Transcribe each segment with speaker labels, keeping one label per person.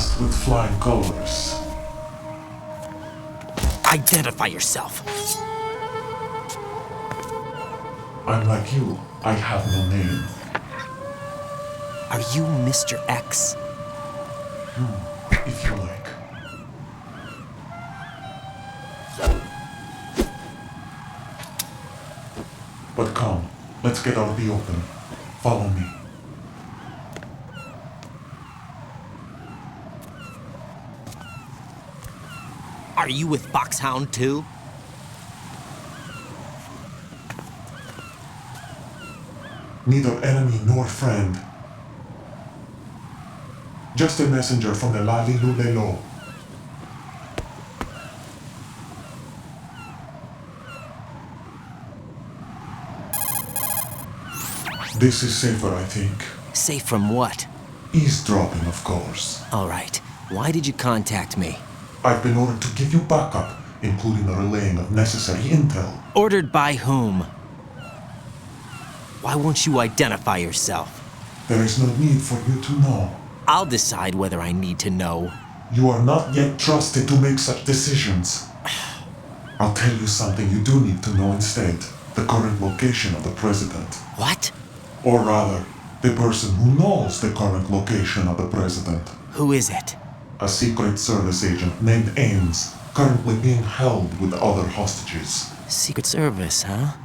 Speaker 1: passed with flying colors.
Speaker 2: Identify yourself.
Speaker 1: I'm like you. I have no name.
Speaker 2: Are you Mr. X?
Speaker 1: If you like. But come, let's get out of the open. Follow me.
Speaker 2: Are you with FOXHOUND too?
Speaker 1: Neither enemy nor friend. Just a messenger from the Lali Lulelo. This is safer, I think.
Speaker 2: Safe from what?
Speaker 1: Eavesdropping, of course.
Speaker 2: All right. Why did you contact me?
Speaker 1: I've been ordered to give you backup, including the relaying of necessary intel.
Speaker 2: Ordered by whom? Why won't you identify yourself?
Speaker 1: There is no need for you to know.
Speaker 2: I'll decide whether I need to know.
Speaker 1: You are not yet trusted to make such decisions. I'll tell you something you do need to know instead. The current location of the president.
Speaker 2: What?
Speaker 1: Or rather, the person who knows the current location of the president.
Speaker 2: Who is it?
Speaker 1: A Secret Service agent named Ames, currently being held with other hostages.
Speaker 2: Secret Service, huh?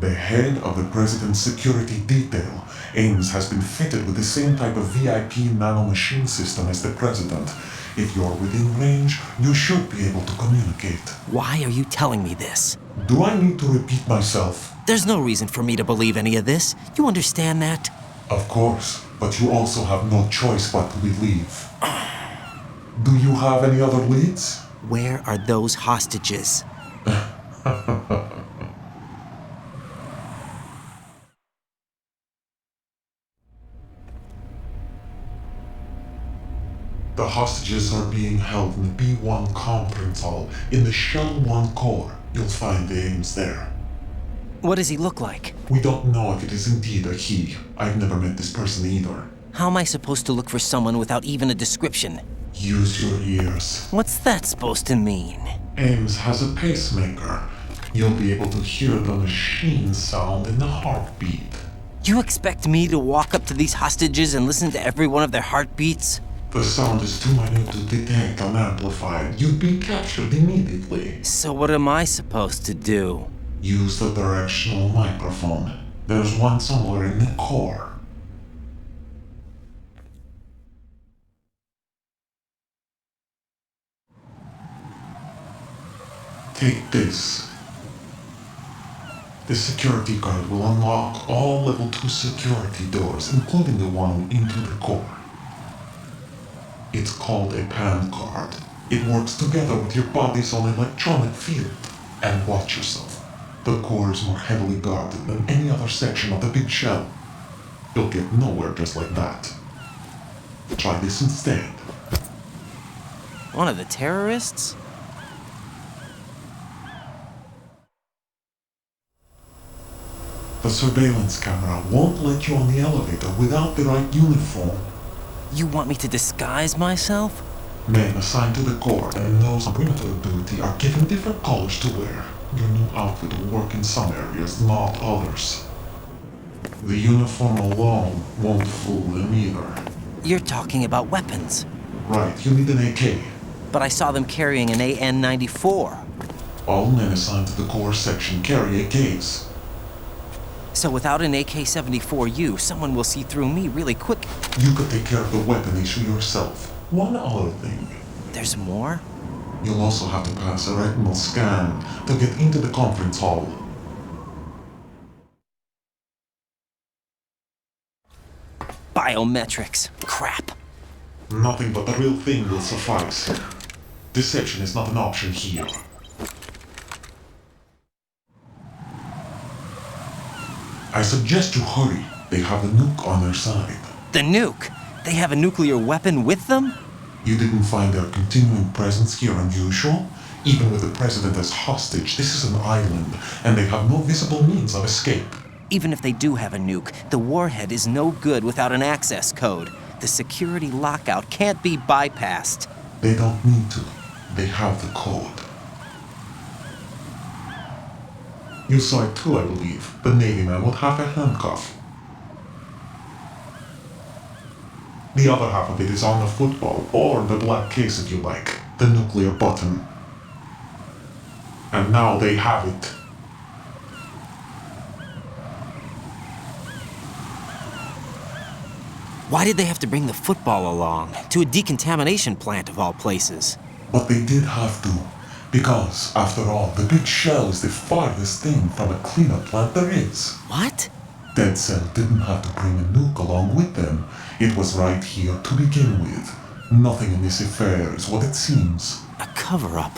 Speaker 1: The head of the president's security detail, Ames has been fitted with the same type of VIP nanomachine system as the president. If you're within range, you should be able to communicate.
Speaker 2: Why are you telling me this?
Speaker 1: Do I need to repeat myself?
Speaker 2: There's no reason for me to believe any of this. You understand that?
Speaker 1: Of course, but you also have no choice but to believe. Do you have any other leads?
Speaker 2: Where are those hostages?
Speaker 1: The hostages are being held in the B1 conference hall in the Shell 1 core. You'll find the Ames there.
Speaker 2: What does he look like?
Speaker 1: We don't know if it is indeed a he. I've never met this person either.
Speaker 2: How am I supposed to look for someone without even a description?
Speaker 1: Use your ears.
Speaker 2: What's that supposed to mean?
Speaker 1: Ames has a pacemaker. You'll be able to hear the machine sound in the heartbeat.
Speaker 2: You expect me to walk up to these hostages and listen to every one of their heartbeats?
Speaker 1: The sound is too minute to detect and amplify. You'd be captured immediately.
Speaker 2: So what am I supposed to do?
Speaker 1: Use the directional microphone. There's one somewhere in the core. Take this. The security card will unlock all level 2 security doors, including the one into the core. It's called a PAN card. It works together with your body's own electronic field. And watch yourself. The core is more heavily guarded than any other section of the big shell. You'll get nowhere just like that. Try this instead.
Speaker 2: One of the terrorists?
Speaker 1: The surveillance camera won't let you on the elevator without the right uniform.
Speaker 2: You want me to disguise myself?
Speaker 1: Men assigned to the core and those on perimeter duty are given different colors to wear. Your new outfit will work in some areas, not others. The uniform alone won't fool them either.
Speaker 2: You're talking about weapons.
Speaker 1: Right, you need an AK.
Speaker 2: But I saw them carrying an AN-94.
Speaker 1: All men assigned to the core section carry AKs.
Speaker 2: So without an AK-74U, someone will see through me really quick.
Speaker 1: You could take care of the weapon issue yourself. One other thing.
Speaker 2: There's more?
Speaker 1: You'll also have to pass a retinal scan to get into the conference hall.
Speaker 2: Biometrics. Crap.
Speaker 1: Nothing but the real thing will suffice. Deception is not an option here. I suggest you hurry. They have the nuke on their side.
Speaker 2: The nuke? They have a nuclear weapon with them?
Speaker 1: You didn't find their continuing presence here unusual? Even with the president as hostage, this is an island, and they have no visible means of escape.
Speaker 2: Even if they do have a nuke, the warhead is no good without an access code. The security lockout can't be bypassed.
Speaker 1: They don't need to. They have the code. You saw it too, I believe. The Navy man with half a handcuff. The other half of it is on the football, or the black case if you like. The nuclear button. And now they have it.
Speaker 2: Why did they have to bring the football along? To a decontamination plant of all places.
Speaker 1: But they did have to. Because, after all, the big shell is the farthest thing from a cleanup plant there is.
Speaker 2: What?
Speaker 1: Dead Cell didn't have to bring a nuke along with them. It was right here to begin with. Nothing in this affair is what it seems.
Speaker 2: A cover-up?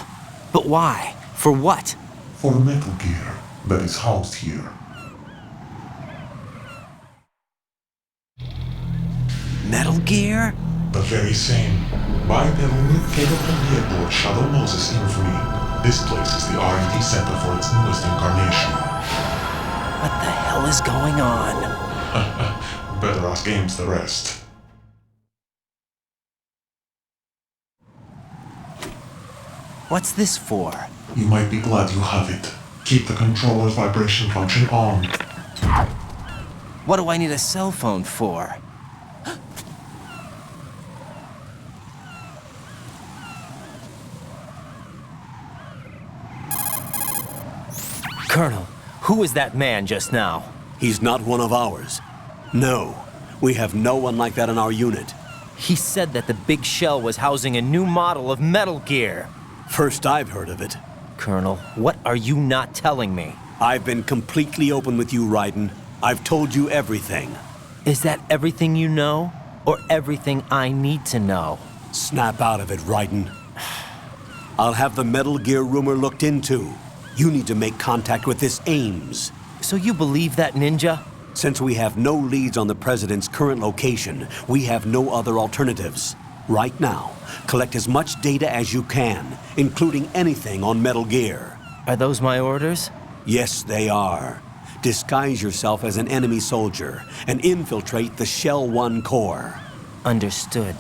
Speaker 2: But why? For what?
Speaker 1: For Metal Gear that is housed here.
Speaker 2: Metal Gear?
Speaker 1: The very same. Bipedal nuke-capable vehicle of Shadow Moses Infamy. This place is the R&D center for its newest incarnation.
Speaker 2: What the hell is going on?
Speaker 1: Better ask Ames the rest.
Speaker 2: What's this for?
Speaker 1: You might be glad you have it. Keep the controller's vibration function on.
Speaker 2: What do I need a cell phone for? Colonel, who was that man just now?
Speaker 3: He's not one of ours. No, we have no one like that in our unit.
Speaker 2: He said that the big shell was housing a new model of Metal Gear.
Speaker 3: First I've heard of it.
Speaker 2: Colonel, what are you not telling me?
Speaker 3: I've been completely open with you, Raiden. I've told you everything.
Speaker 2: Is that everything you know? Or everything I need to know?
Speaker 3: Snap out of it, Raiden. I'll have the Metal Gear rumor looked into. You need to make contact with this Ames.
Speaker 2: So you believe that ninja?
Speaker 3: Since we have no leads on the President's current location, we have no other alternatives. Right now, collect as much data as you can, including anything on Metal Gear.
Speaker 2: Are those my orders?
Speaker 3: Yes, they are. Disguise yourself as an enemy soldier and infiltrate the Shell 1 core.
Speaker 2: Understood.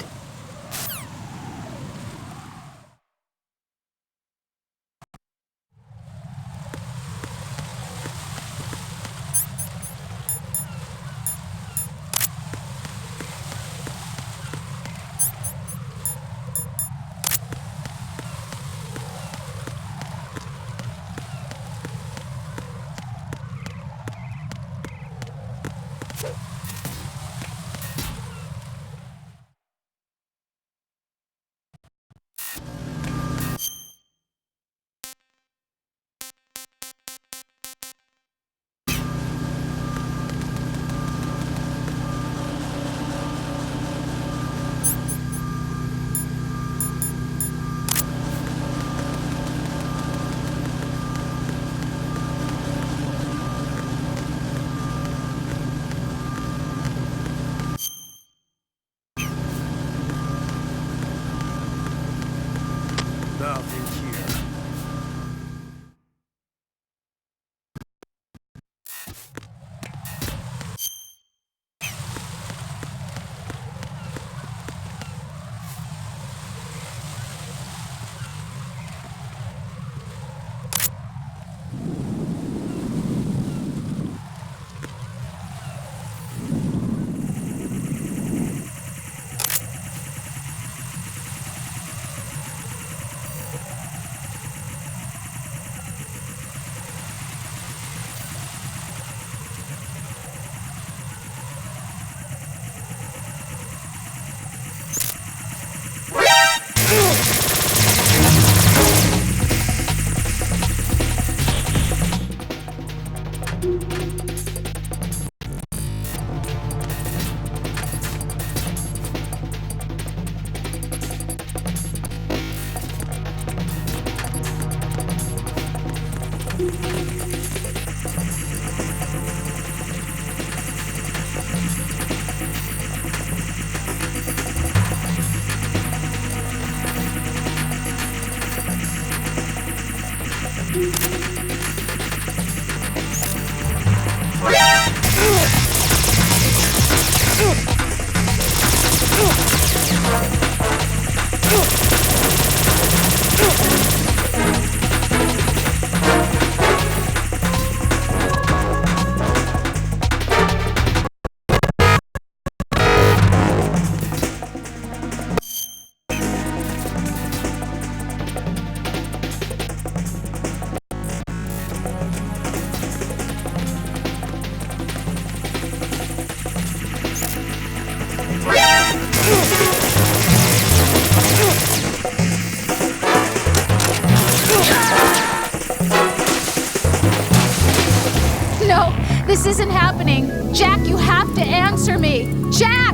Speaker 4: Jack, you have to answer me! Jack!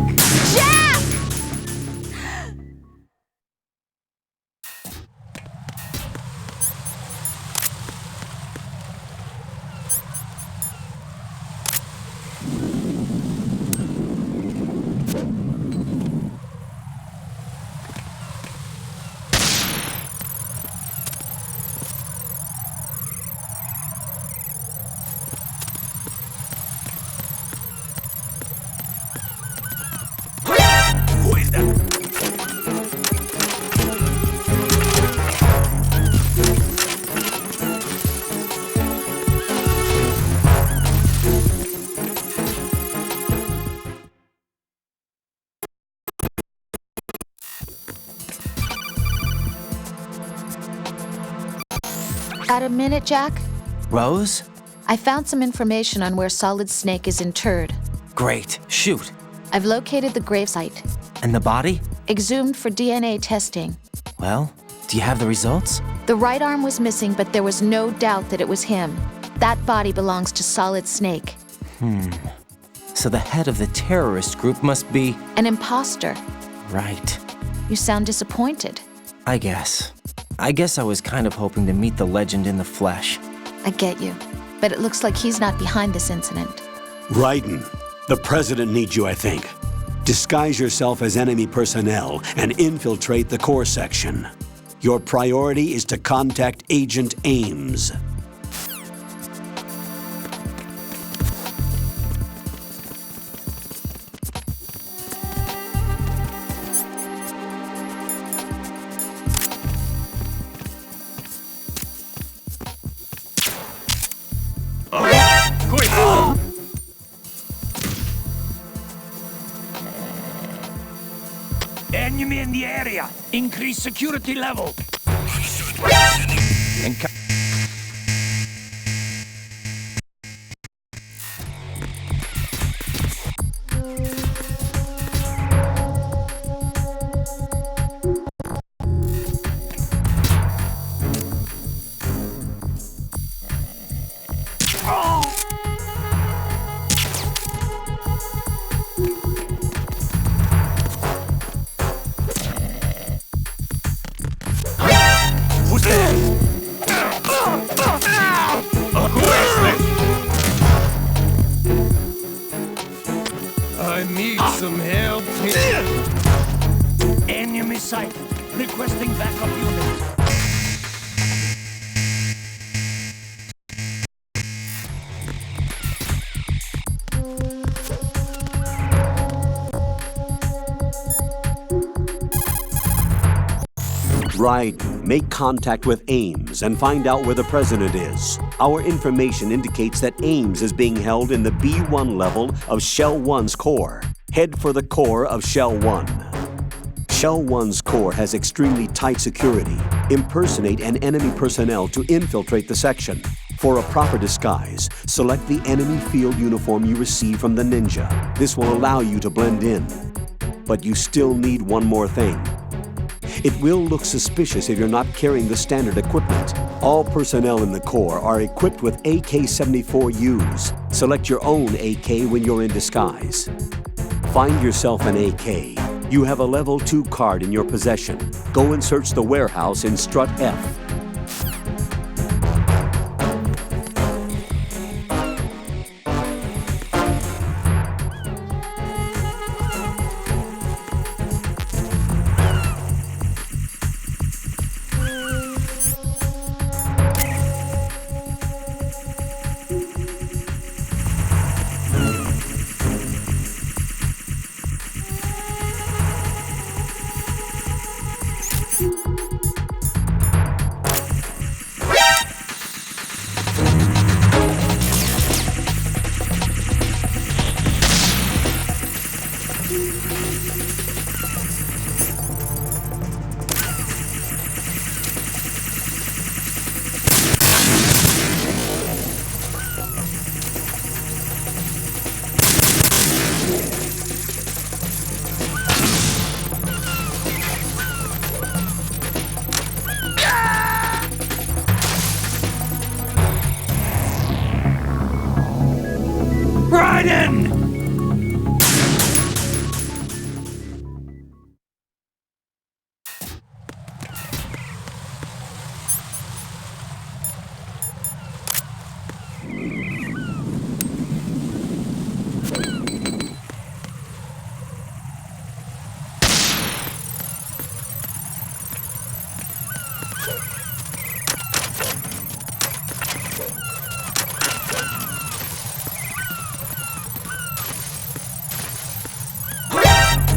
Speaker 4: Jack! Got a minute, Jack?
Speaker 2: Rose?
Speaker 4: I found some information on where Solid Snake is interred.
Speaker 2: Great. Shoot.
Speaker 4: I've located the gravesite.
Speaker 2: And the body?
Speaker 4: Exhumed for DNA testing.
Speaker 2: Well, do you have the results?
Speaker 4: The right arm was missing, but there was no doubt that it was him. That body belongs to Solid Snake.
Speaker 2: So the head of the terrorist group must be...
Speaker 4: An imposter.
Speaker 2: Right.
Speaker 4: You sound disappointed.
Speaker 2: I guess I was kind of hoping to meet the legend in the flesh.
Speaker 4: I get you. But it looks like he's not behind this incident.
Speaker 3: Raiden, the president needs you, I think. Disguise yourself as enemy personnel and infiltrate the core section. Your priority is to contact Agent Ames.
Speaker 5: Enemy in the area. Increase security level.
Speaker 3: Who's there?
Speaker 5: I need some help here. Enemy sighted. Requesting backup units.
Speaker 3: Right. Make contact with Ames and find out where the president is. Our information indicates that Ames is being held in the B1 level of Shell 1's core. Head for the core of Shell 1. Shell 1's core has extremely tight security. Impersonate an enemy personnel to infiltrate the section. For a proper disguise, select the enemy field uniform you receive from the ninja. This will allow you to blend in. But you still need one more thing. It will look suspicious if you're not carrying the standard equipment. All personnel in the Corps are equipped with AK-74Us. Select your own AK when you're in disguise. Find yourself an AK. You have a level 2 card in your possession. Go and search the warehouse in Strut F.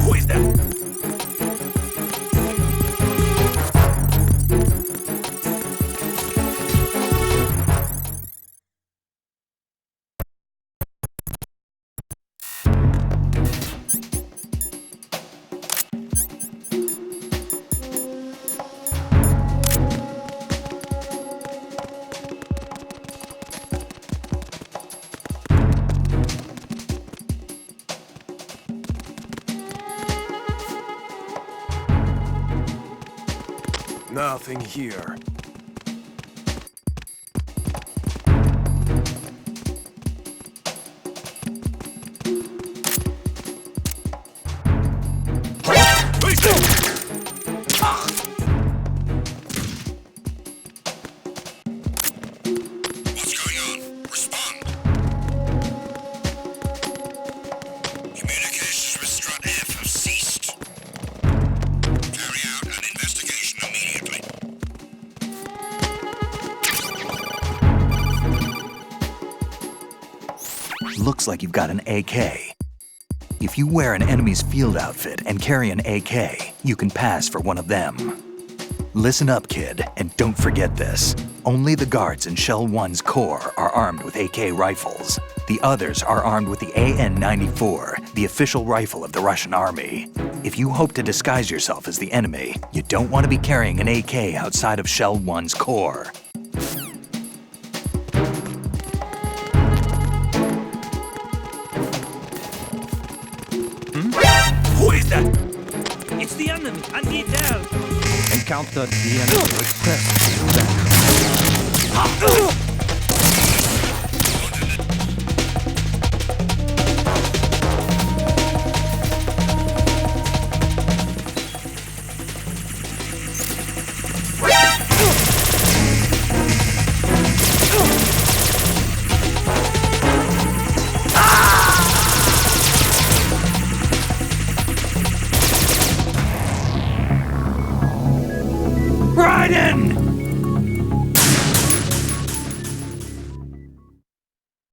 Speaker 5: Who is that?
Speaker 6: Nothing here.
Speaker 7: What's going on? Respond. Communications with Strut F have ceased. Carry out an investigation immediately.
Speaker 8: Looks like you've got an AK. If you wear an enemy's field outfit and carry an AK, you can pass for one of them. Listen up, kid, and don't forget this. Only the guards in Shell 1's core are armed with AK rifles. The others are armed with the AN-94, the official rifle of the Russian army. If you hope to disguise yourself as the enemy, you don't want to be carrying an AK outside of Shell 1's core.
Speaker 5: Who is that? It's the enemy. I need help.
Speaker 9: Encountered the enemy. Request
Speaker 5: Raiden!